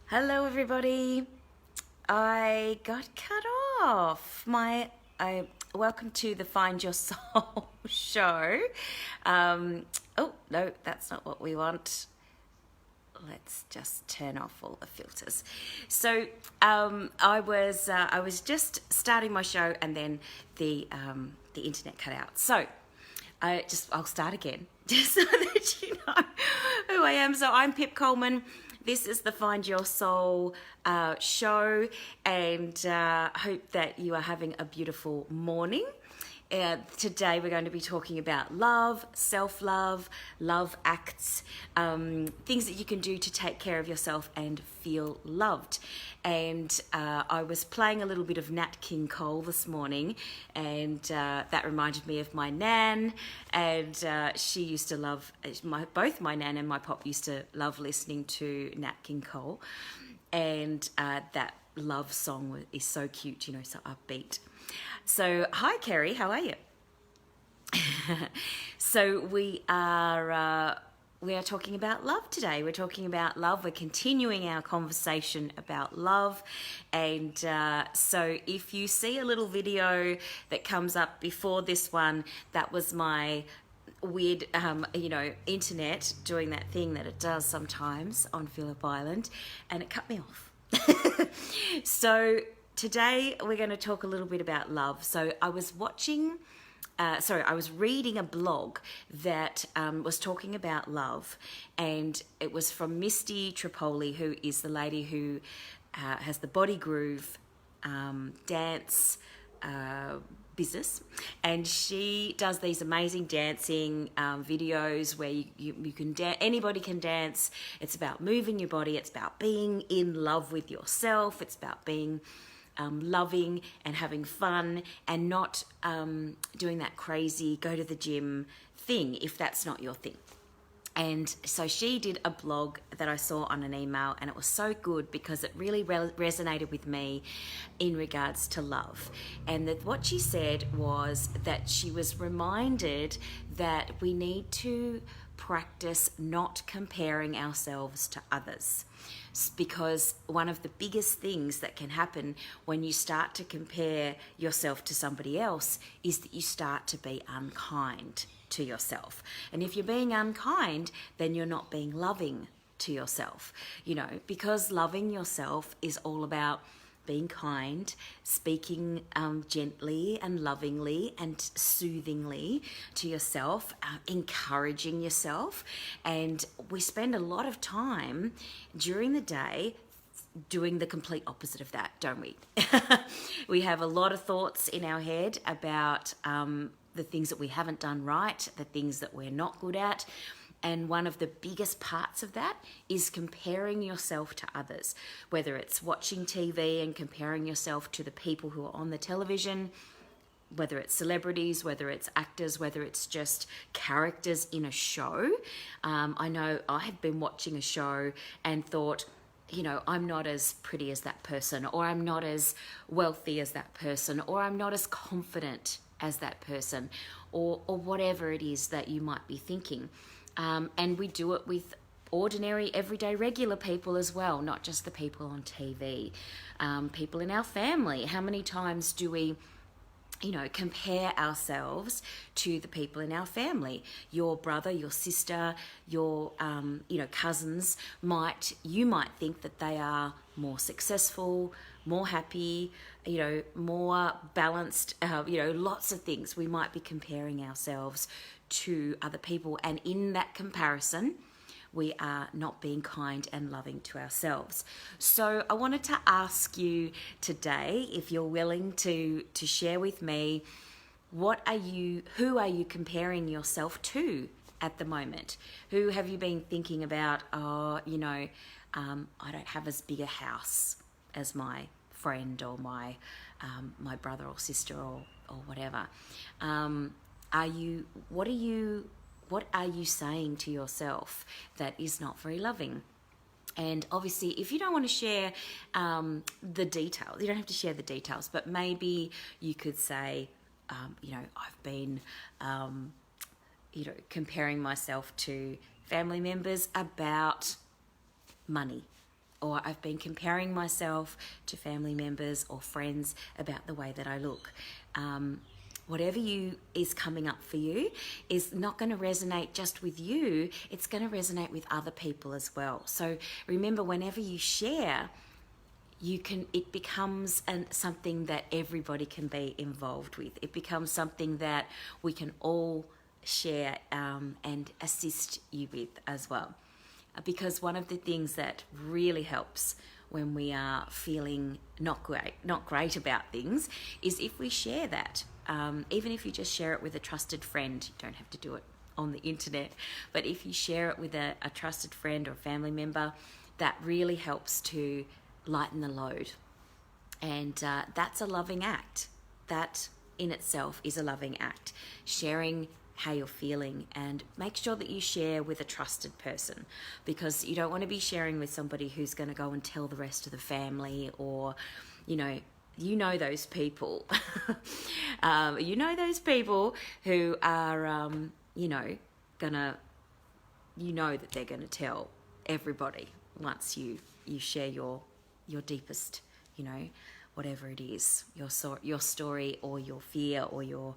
Hello, everybody. I got cut off. Welcome to the Find Your Soul show. Oh no, that's not what we want. Let's just turn off all the filters. So I was just starting my show, and then the internet cut out. So I'll start again, just so that you know who I am. So I'm Pip Coleman. This is the Find Your Soul show, and hope that you are having a beautiful morning. Today we're going to be talking about love, self-love, love acts, things that you can do to take care of yourself and feel loved. And I was playing a little bit of Nat King Cole this morning, and that reminded me of my nan. And she used to love, both my nan and my pop used to love listening to Nat King Cole. And that love song is so cute, so upbeat. So, hi Kerry, how are you? So we are talking about love today. We're talking about love. We're continuing our conversation about love, and so if you see a little video that comes up before this one, that was my weird, internet doing that thing that it does sometimes on Phillip Island, and it cut me off. So today we're going to talk a little bit about love. So I was reading a blog that was talking about love, and it was from Misty Tripoli, who is the lady who has the Body Groove dance business, and she does these amazing dancing videos where you can anybody can dance. It's about moving your body, it's about being in love with yourself, it's about being loving and having fun, and not doing that crazy go to the gym thing if that's not your thing. And so she did a blog that I saw on an email, and it was so good because it really resonated with me in regards to love. And that what she said was that she was reminded that we need to practice not comparing ourselves to others, because one of the biggest things that can happen when you start to compare yourself to somebody else is that you start to be unkind to yourself. And if you're being unkind, then you're not being loving to yourself, because loving yourself is all about being kind, speaking gently and lovingly and soothingly to yourself, encouraging yourself. And we spend a lot of time during the day doing the complete opposite of that, don't we? We have a lot of thoughts in our head about the things that we haven't done right, the things that we're not good at. And one of the biggest parts of that is comparing yourself to others, whether it's watching TV and comparing yourself to the people who are on the television, whether it's celebrities, whether it's actors, whether it's just characters in a show. I know I had been watching a show and thought, I'm not as pretty as that person, or I'm not as wealthy as that person, or I'm not as confident as that person, or whatever it is that you might be thinking. And we do it with ordinary, everyday, regular people as well, not just the people on TV. People in our family. How many times do we, compare ourselves to the people in our family? Your brother, your sister, your, cousins you might think that they are more successful, more happy, more balanced, lots of things. We might be comparing ourselves to other people, and in that comparison we are not being kind and loving to ourselves. So I wanted to ask you today, if you're willing to share with me, who are you comparing yourself to at the moment? Who have you been thinking about, I don't have as big a house as my friend, or my brother or sister, or whatever. What are you saying to yourself that is not very loving? And obviously, if you don't want to share the details, you don't have to share the details, but maybe you could say, I've been, comparing myself to family members about money, or I've been comparing myself to family members or friends about the way that I look. Whatever is coming up for you is not going to resonate just with you, it's going to resonate with other people as well. So remember, whenever you share, it becomes something that everybody can be involved with. It becomes something that we can all share and assist you with as well. Because one of the things that really helps when we are feeling not great about things, is if we share that. Even if you just share it with a trusted friend, you don't have to do it on the internet, but if you share it with a trusted friend or family member, that really helps to lighten the load. And that's a loving act. That in itself is a loving act. Sharing how you're feeling, and make sure that you share with a trusted person, because you don't want to be sharing with somebody who's going to go and tell the rest of the family, or you know those people those people who are that they're gonna tell everybody once you share your deepest, whatever it is, your story or your fear or your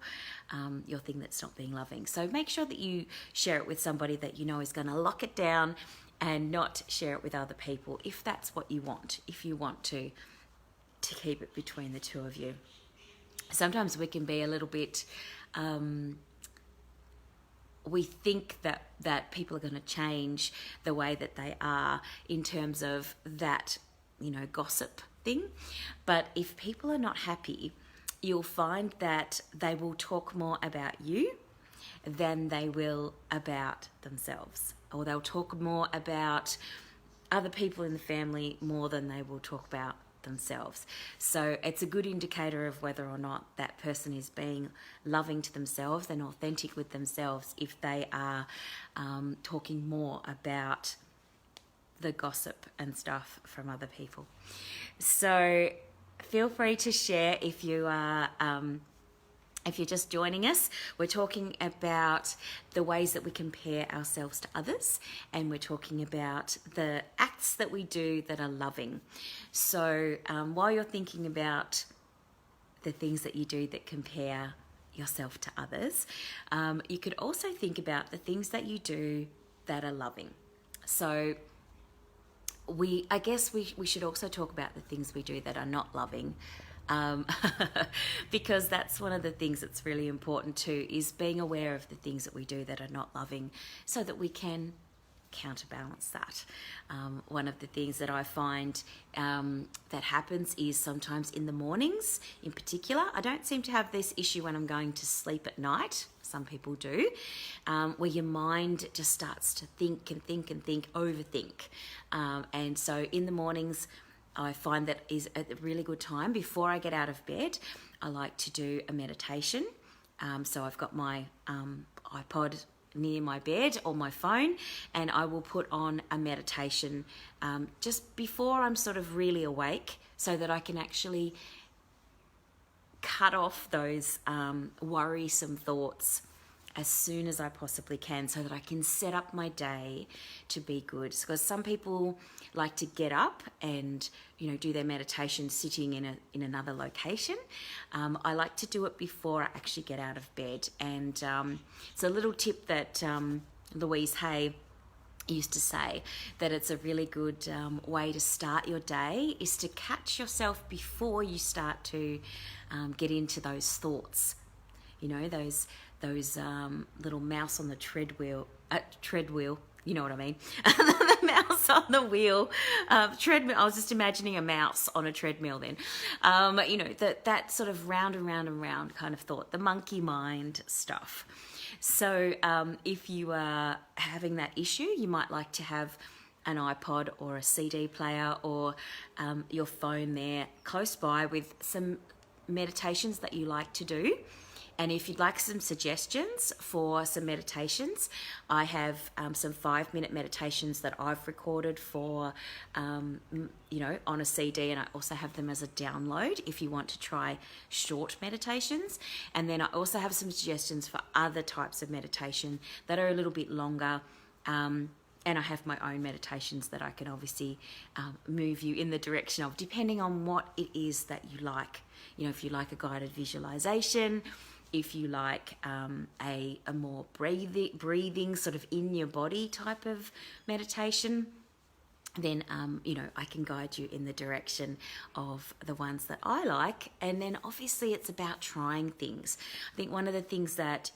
thing that's not being loving. So make sure that you share it with somebody that you know is going to lock it down, and not share it with other people if that's what you want. If you want to keep it between the two of you. Sometimes we can be a little bit we think that people are going to change the way that they are in terms of that gossip thing. But if people are not happy, you'll find that they will talk more about you than they will about themselves, or they'll talk more about other people in the family more than they will talk about themselves. So it's a good indicator of whether or not that person is being loving to themselves and authentic with themselves if they are talking more about the gossip and stuff from other people. So feel free to share if you are if you're just joining us. We're talking about the ways that we compare ourselves to others, and we're talking about the acts that we do that are loving. So while you're thinking about the things that you do that compare yourself to others, you could also think about the things that you do that are loving. So I guess we should also talk about the things we do that are not loving, because that's one of the things that's really important too, is being aware of the things that we do that are not loving, so that we can counterbalance that. One of the things that I find that happens is sometimes in the mornings in particular, I don't seem to have this issue when I'm going to sleep at night. Some people do, where your mind just starts to think and think and think, overthink. And so in the mornings, I find that is a really good time. Before I get out of bed, I like to do a meditation. So I've got my iPod near my bed or my phone, and I will put on a meditation just before I'm sort of really awake, so that I can actually cut off those worrisome thoughts as soon as I possibly can, so that I can set up my day to be good. Because some people like to get up and do their meditation sitting in another location. I like to do it before I actually get out of bed, and it's a little tip that Louise Hay used to say, that it's a really good way to start your day, is to catch yourself before you start to get into those thoughts. Those little mouse on the treadwheel, you know what I mean? The mouse on the wheel, treadmill. I was just imagining a mouse on a treadmill then. That sort of round and round and round kind of thought, the monkey mind stuff. So if you are having that issue, you might like to have an iPod or a CD player, or your phone there close by with some meditations that you like to do. And if you'd like some suggestions for some meditations, I have some 5-minute meditations that I've recorded for, on a CD, and I also have them as a download if you want to try short meditations. And then I also have some suggestions for other types of meditation that are a little bit longer, and I have my own meditations that I can obviously move you in the direction of, depending on what it is that you like. You know, if you like a guided visualization, if you like a more breathing sort of in your body type of meditation, then you know, I can guide you in the direction of the ones that I like. And then obviously it's about trying things. I think one of the things that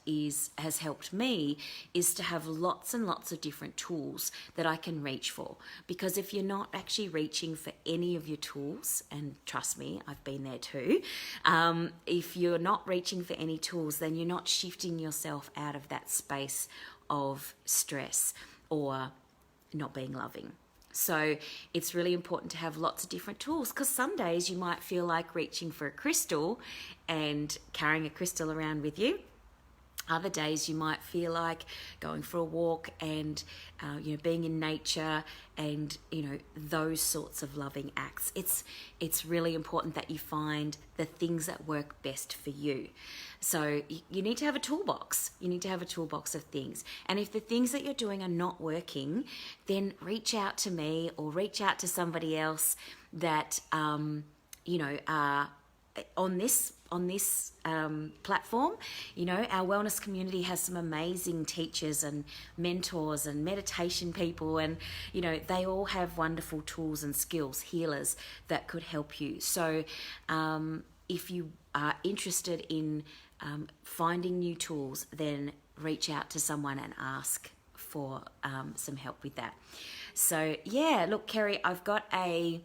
has helped me is to have lots and lots of different tools that I can reach for, because if you're not actually reaching for any of your tools, and trust me, I've been there too, if you're not reaching for any tools, then you're not shifting yourself out of that space of stress or not being loving. So it's really important to have lots of different tools, because some days you might feel like reaching for a crystal and carrying a crystal around with you. Other days you might feel like going for a walk and you know, being in nature and, you know, those sorts of loving acts. It's really important that you find the things that work best for you. So you need to have a toolbox. You need to have a toolbox of things. And if the things that you're doing are not working, then reach out to me or reach out to somebody else that you know, are on this platform. You know, our wellness community has some amazing teachers and mentors and meditation people, and you know, they all have wonderful tools and skills, healers that could help you. So if you are interested in finding new tools, then reach out to someone and ask for some help with that. So yeah, look, Kerry, I've got a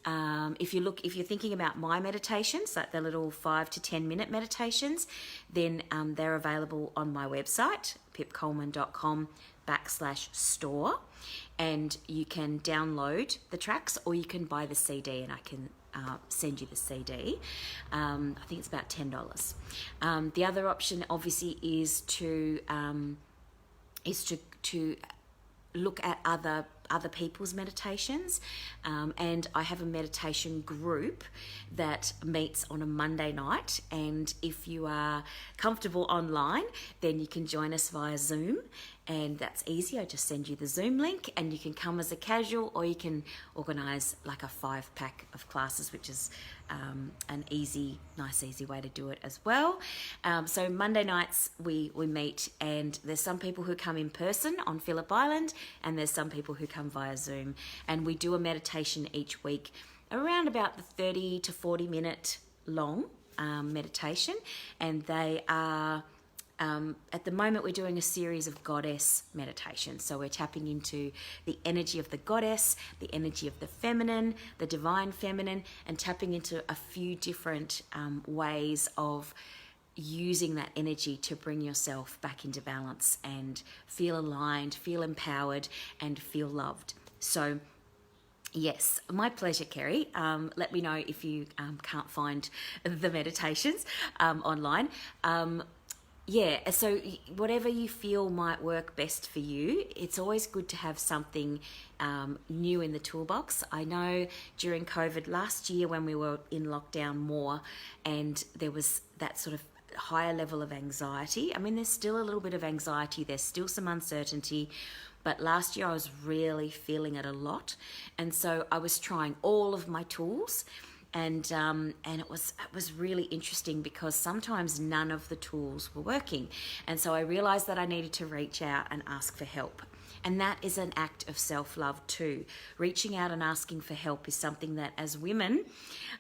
if you're thinking about my meditations, like the little 5 to 10 minute meditations, then they're available on my website, pipcoleman.com/store, and you can download the tracks or you can buy the CD, and I can send you the CD. I think it's about $10. The other option obviously is to look at other people's meditations, and I have a meditation group that meets on a Monday night, and if you are comfortable online, then you can join us via Zoom, and that's easy. I just send you the Zoom link and you can come as a casual, or you can organise like a 5-pack of classes, which is an nice easy way to do it as well. So Monday nights we meet, and there's some people who come in person on Phillip Island, and there's some people who come via Zoom, and we do a meditation each week, around about the 30 to 40 minute long meditation, and they are at the moment we're doing a series of goddess meditations. So we're tapping into the energy of the goddess, the energy of the feminine, the divine feminine, and tapping into a few different ways of using that energy to bring yourself back into balance and feel aligned, feel empowered, and feel loved. So yes, my pleasure, Kerry. Let me know if you can't find the meditations online. Yeah, so whatever you feel might work best for you, it's always good to have something new in the toolbox. I know during COVID last year, when we were in lockdown more and there was that sort of higher level of anxiety. I mean, there's still a little bit of anxiety, there's still some uncertainty, but last year I was really feeling it a lot. And so I was trying all of my tools. And it was really interesting because sometimes none of the tools were working. And so I realized that I needed to reach out and ask for help. And that is an act of self-love too. Reaching out and asking for help is something that as women,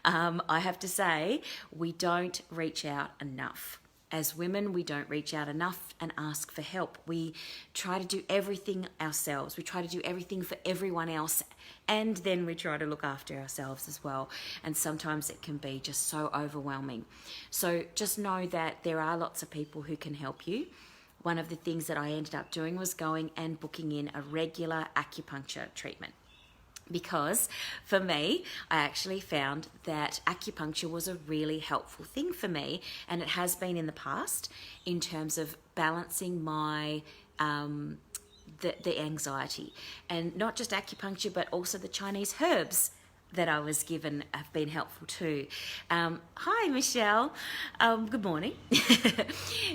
I have to say, we don't reach out enough. As women, we don't reach out enough and ask for help. We try to do everything ourselves. We try to do everything for everyone else, and then we try to look after ourselves as well. And sometimes it can be just so overwhelming. So just know that there are lots of people who can help you. One of the things that I ended up doing was going and booking in a regular acupuncture treatment. Because for me, I actually found that acupuncture was a really helpful thing for me, and it has been in the past in terms of balancing my the anxiety. And not just acupuncture, but also the Chinese herbs that I was given have been helpful too. Hi, Michelle. Good morning.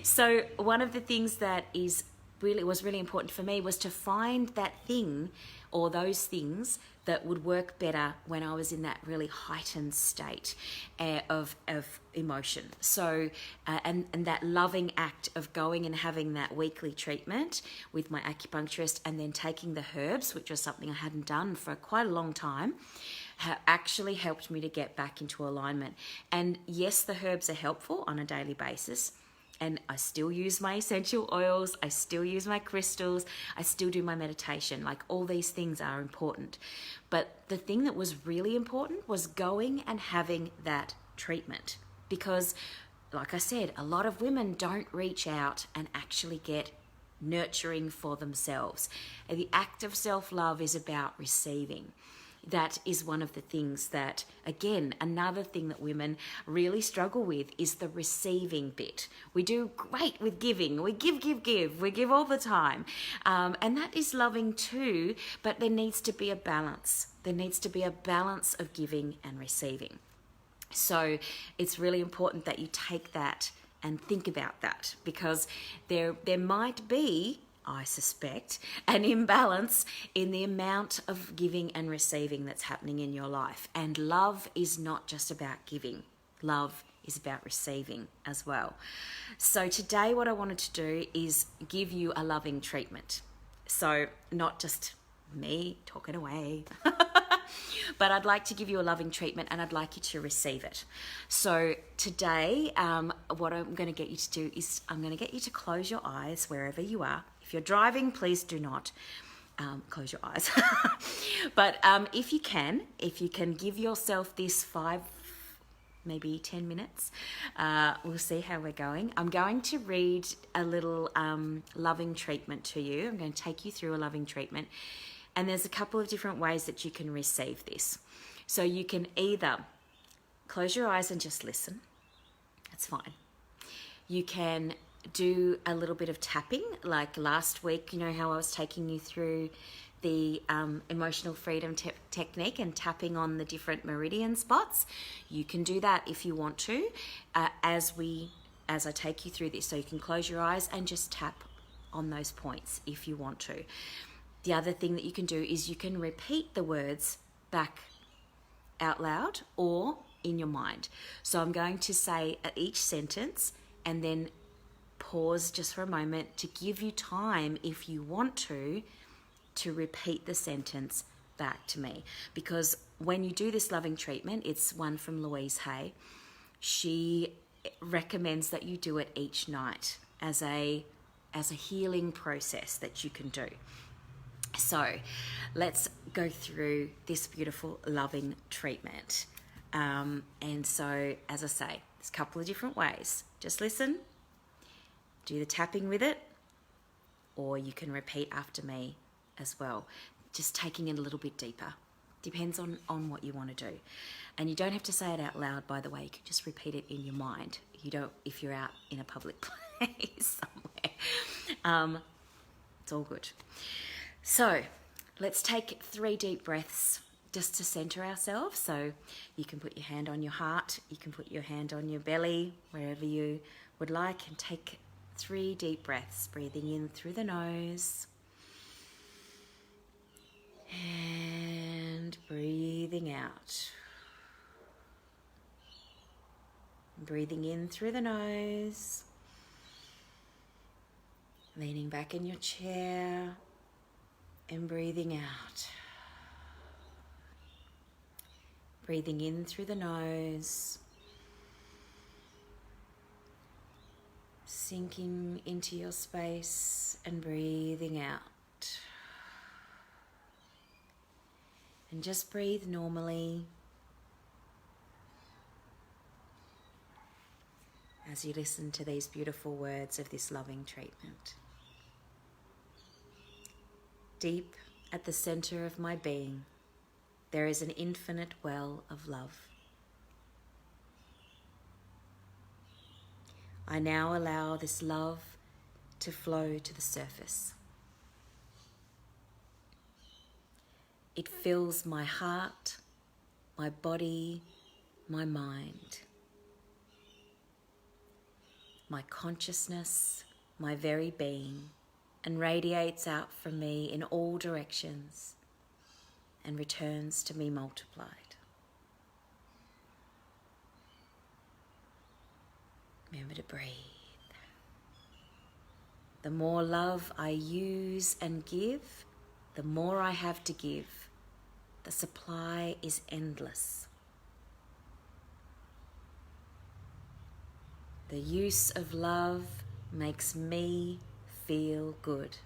So one of the things that is really was really important for me was to find that thing or those things that would work better when I was in that really heightened state of emotion. So, and that loving act of going and having that weekly treatment with my acupuncturist and then taking the herbs, which was something I hadn't done for quite a long time, actually helped me to get back into alignment. And yes, the herbs are helpful on a daily basis. And I still use my essential oils, I still use my crystals, I still do my meditation. Like, all these things are important. But the thing that was really important was going and having that treatment. Because, like I said, a lot of women don't reach out and actually get nurturing for themselves. And the act of self-love is about receiving. That is one of the things that, again, another thing that women really struggle with is the receiving bit. We do great with giving. We give. We give all the time. And that is loving too, but there needs to be a balance. There needs to be a balance of giving and receiving. So it's really important that you take that and think about that, because there might be, I suspect, an imbalance in the amount of giving and receiving that's happening in your life. And love is not just about giving. Love is about receiving as well. So today what I wanted to do is give you a loving treatment. So not just me talking away, but I'd like to give you a loving treatment and I'd like you to receive it. So today, what I'm going to get you to do is I'm going to get you to close your eyes wherever you are. If you're driving, please do not close your eyes. But if you can give yourself this 5, maybe 10 minutes, we'll see how we're going. I'm going to read a little loving treatment to you. I'm going to take you through a loving treatment. And there's a couple of different ways that you can receive this. So you can either close your eyes and just listen. That's fine. You can do a little bit of tapping, like last week, you know how I was taking you through the emotional freedom technique and tapping on the different meridian spots. You can do that if you want to, as I take you through this. So you can close your eyes and just tap on those points if you want to. The other thing that you can do is you can repeat the words back out loud or in your mind. So I'm going to say each sentence and then pause just for a moment to give you time, if you want to repeat the sentence back to me. Because when you do this loving treatment, it's one from Louise Hay. She recommends that you do it each night as a healing process that you can do. So let's go through this beautiful loving treatment. And so, as I say, there's a couple of different ways. Just listen, do the tapping with it, or you can repeat after me as well, just taking it a little bit deeper. Depends on what you want to do. And you don't have to say it out loud, by the way. You can just repeat it in your mind. You don't, if you're out in a public place somewhere. It's all good. So let's take 3 deep breaths just to center ourselves. So you can put your hand on your heart, you can put your hand on your belly, wherever you would like, and take 3 deep breaths, breathing in through the nose and breathing out. Breathing in through the nose, leaning back in your chair and breathing out. Breathing in through the nose, sinking into your space and breathing out. And just breathe normally as you listen to these beautiful words of this loving treatment. Deep at the center of my being, there is an infinite well of love. I now allow this love to flow to the surface. It fills my heart, my body, my mind, my consciousness, my very being, and radiates out from me in all directions and returns to me multiplied. Remember to breathe. The more love I use and give, the more I have to give. The supply is endless. The use of love makes me feel good.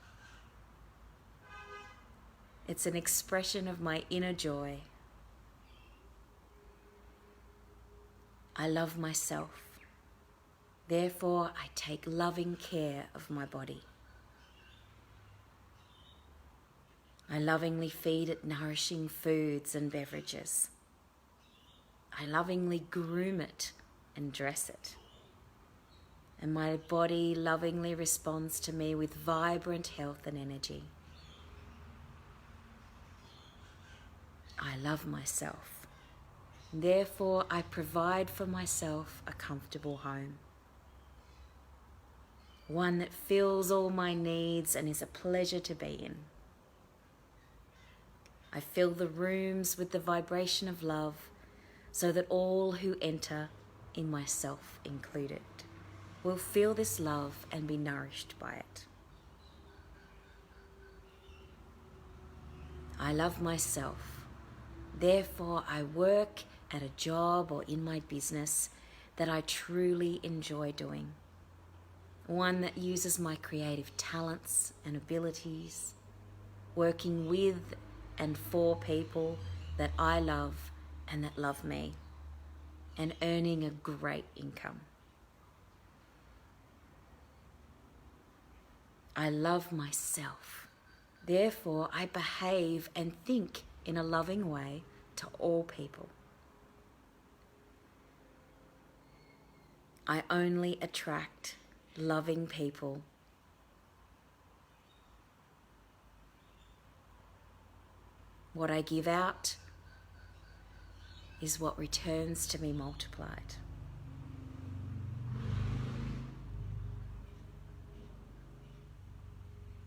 It's an expression of my inner joy. I love myself. Therefore, I take loving care of my body. I lovingly feed it nourishing foods and beverages. I lovingly groom it and dress it. And my body lovingly responds to me with vibrant health and energy. I love myself. Therefore, I provide for myself a comfortable home. One that fills all my needs and is a pleasure to be in. I fill the rooms with the vibration of love so that all who enter, in myself included, will feel this love and be nourished by it. I love myself. Therefore, I work at a job or in my business that I truly enjoy doing. One that uses my creative talents and abilities, working with and for people that I love and that love me, and earning a great income. I love myself. Therefore, I behave and think in a loving way to all people. I only attract loving people. What I give out is what returns to me multiplied.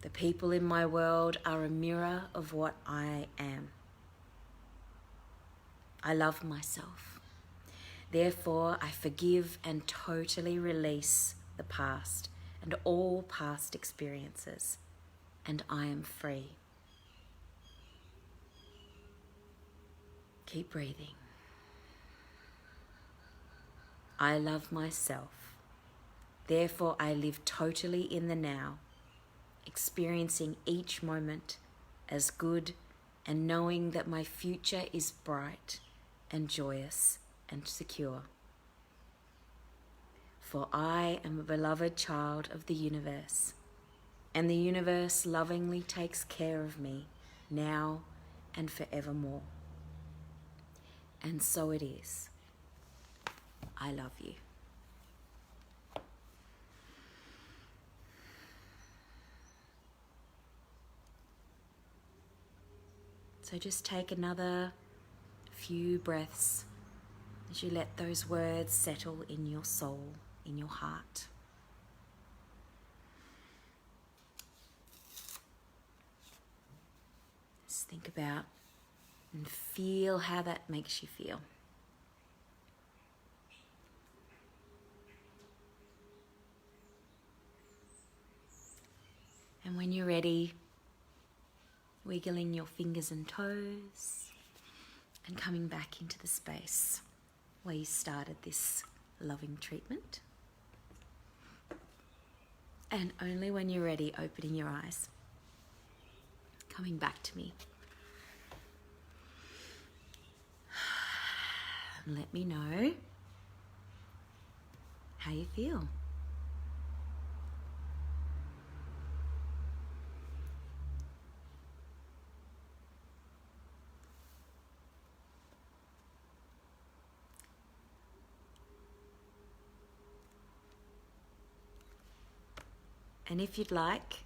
The people in my world are a mirror of what I am. I love myself. Therefore, I forgive and totally release the past and all past experiences, and I am free. Keep breathing. I love myself. Therefore, I live totally in the now, experiencing each moment as good and knowing that my future is bright and joyous and secure. For I am a beloved child of the universe, and the universe lovingly takes care of me now and forevermore. And so it is. I love you. So just take another few breaths as you let those words settle in your soul, in your heart. Just think about and feel how that makes you feel. And when you're ready, wiggling your fingers and toes and coming back into the space where you started this loving treatment. And only when you're ready, opening your eyes, coming back to me. And let me know how you feel. And if you'd like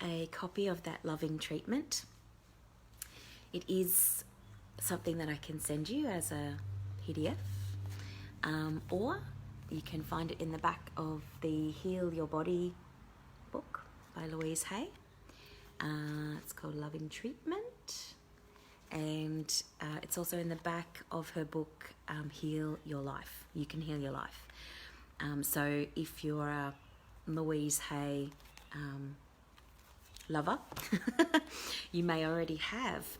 a copy of that loving treatment, it is something that I can send you as a PDF, or you can find it in the back of the Heal Your Body book, by Louise Hay. It's called Loving Treatment. And it's also in the back of her book, Heal Your Life. You can heal your life. So if you're a Louise Hay lover, you may already have